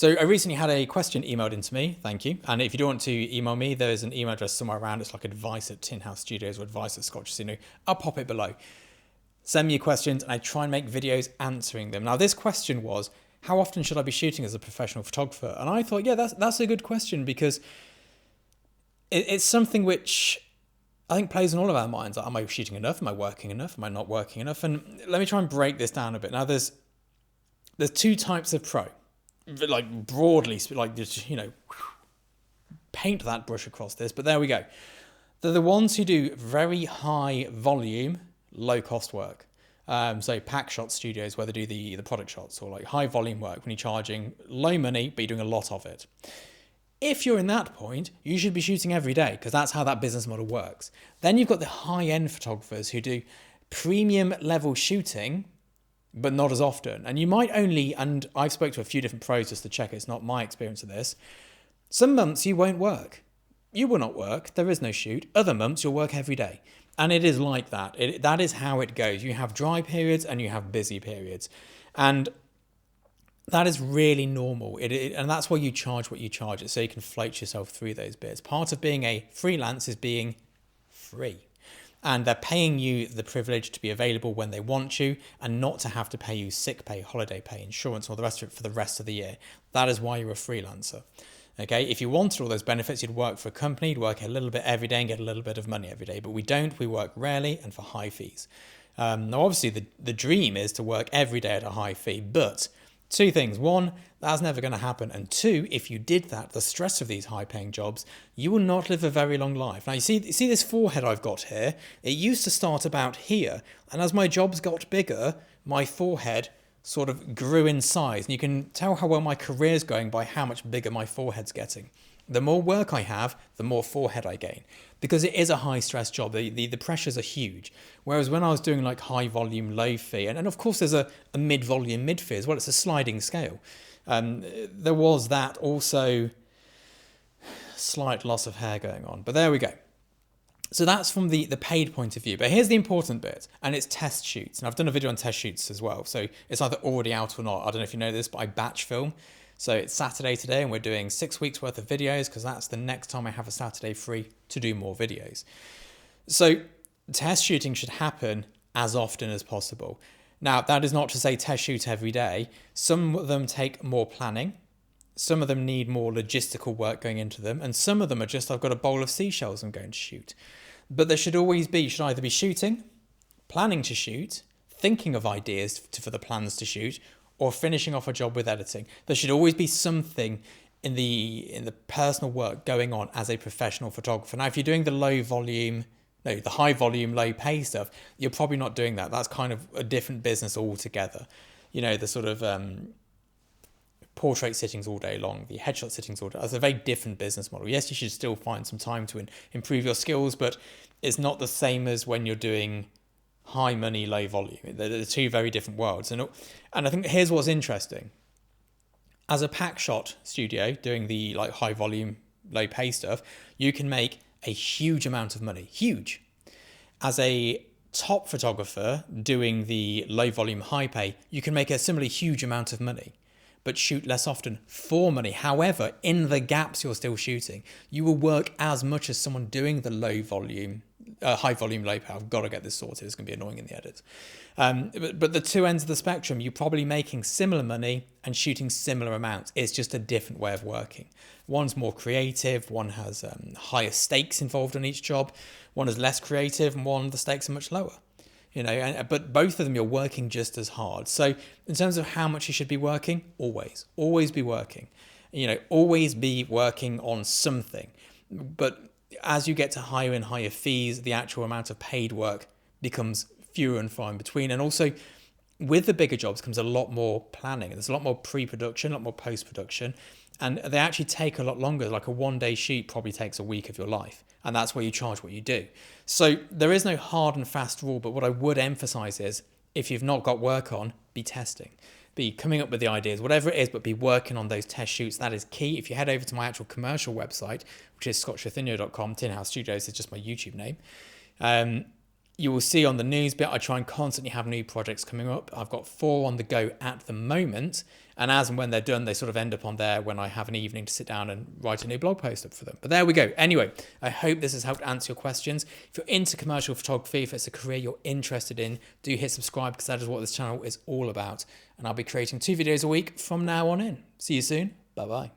So I recently had a question emailed into me, thank you. And if you don't want to email me, there is an email address somewhere around. It's like advice at Tin House Studios or advice at Scotch Casino. I'll pop it below. Send me your questions and I try and make videos answering them. Now, this question was, how often should I be shooting as a professional photographer? And I thought, yeah, that's a good question, because it's something which I think plays in all of our minds. Like, am I shooting enough? Am I working enough? Am I not working enough? And let me try and break this down a bit. Now, there's two types of pro. Like broadly, like just, paint that brush across this, but there we go. They're the ones who do very high volume, low cost work. So pack shot studios where they do the product shots, or like high volume work when you're charging low money, but you're doing a lot of it. If you're in that point, you should be shooting every day, because that's how that business model works. Then you've got the high end photographers who do premium level shooting, but not as often. And you might only, and I've spoke to a few different pros just to check, it's not my experience of this. Some months you won't work. You will not work. There is no shoot. Other months you'll work every day. And it is like that. That is how it goes. You have dry periods and you have busy periods. And that is really normal. And that's why you charge what you charge, so you can float yourself through those bits. Part of being a freelance is being free. And they're paying you the privilege to be available when they want you, and not to have to pay you sick pay, holiday pay, insurance, all the rest of it for the rest of the year. That is why you're a freelancer. Okay, if you wanted all those benefits, you'd work for a company, you'd work a little bit every day and get a little bit of money every day. But we don't. We work rarely and for high fees. Now, obviously, the dream is to work every day at a high fee, but two things. One, that's never going to happen. And two, if you did that, the stress of these high-paying jobs, you will not live a very long life. Now, you see this forehead I've got here? It used to start about here. And as my jobs got bigger, my forehead sort of grew in size. And you can tell how well my career's going by how much bigger my forehead's getting. The more work I have, the more forehead I gain, because it is a high-stress job. The pressures are huge. Whereas when I was doing like high-volume, low-fee, and of course there's a mid-volume, mid-fee as well. It's a sliding scale. There was that also slight loss of hair going on. But there we go. So that's from the paid point of view. But here's the important bit, and it's test shoots. And I've done a video on test shoots as well. So it's either already out or not. I don't know if you know this, but I batch film. So it's Saturday today and we're doing 6 weeks worth of videos, because that's the next time I have a Saturday free to do more videos. So test shooting should happen as often as possible. Now, that is not to say test shoot every day. Some of them take more planning. Some of them need more logistical work going into them. And some of them are just, I've got a bowl of seashells I'm going to shoot. But there should always be, you should either be shooting, planning to shoot, thinking of ideas for the plans to shoot, or finishing off a job with editing. There should always be something in the personal work going on as a professional photographer. Now, if you're doing the high volume, low pay stuff, you're probably not doing that. That's kind of a different business altogether. The sort of portrait sittings all day long, the headshot sittings all day. That's a very different business model. Yes, you should still find some time to improve your skills, but it's not the same as when you're doing high money, low volume. They're two very different worlds. And I think here's what's interesting. As a pack shot studio doing the like high volume, low pay stuff, you can make a huge amount of money. Huge. As a top photographer doing the low volume, high pay, you can make a similarly huge amount of money, but shoot less often for money. However, in the gaps you're still shooting, you will work as much as someone doing the low volume, high volume, low power. I've got to get this sorted. It's going to be annoying in the edit. But the two ends of the spectrum, you're probably making similar money and shooting similar amounts. It's just a different way of working. One's more creative. One has higher stakes involved in each job. One is less creative, and the stakes are much lower. But both of them, you're working just as hard. So in terms of how much you should be working, always be working. Always be working on something. But as you get to higher and higher fees, the actual amount of paid work becomes fewer and far in between. And also, with the bigger jobs comes a lot more planning. There's a lot more pre-production, a lot more post-production. And they actually take a lot longer. Like a one-day shoot probably takes a week of your life. And that's where you charge what you do. So there is no hard and fast rule. But what I would emphasize is, if you've not got work on, be testing. Be coming up with the ideas, whatever it is, but be working on those test shoots. That is key. If you head over to my actual commercial website, which is scotchrathino.com, Tin House Studios is just my YouTube name, You will see on the news bit, I try and constantly have new projects coming up. I've got 4 on the go at the moment. And as and when they're done, they sort of end up on there when I have an evening to sit down and write a new blog post up for them. But there we go. Anyway, I hope this has helped answer your questions. If you're into commercial photography, if it's a career you're interested in, do hit subscribe because that is what this channel is all about. And I'll be creating 2 videos a week from now on in. See you soon. Bye-bye.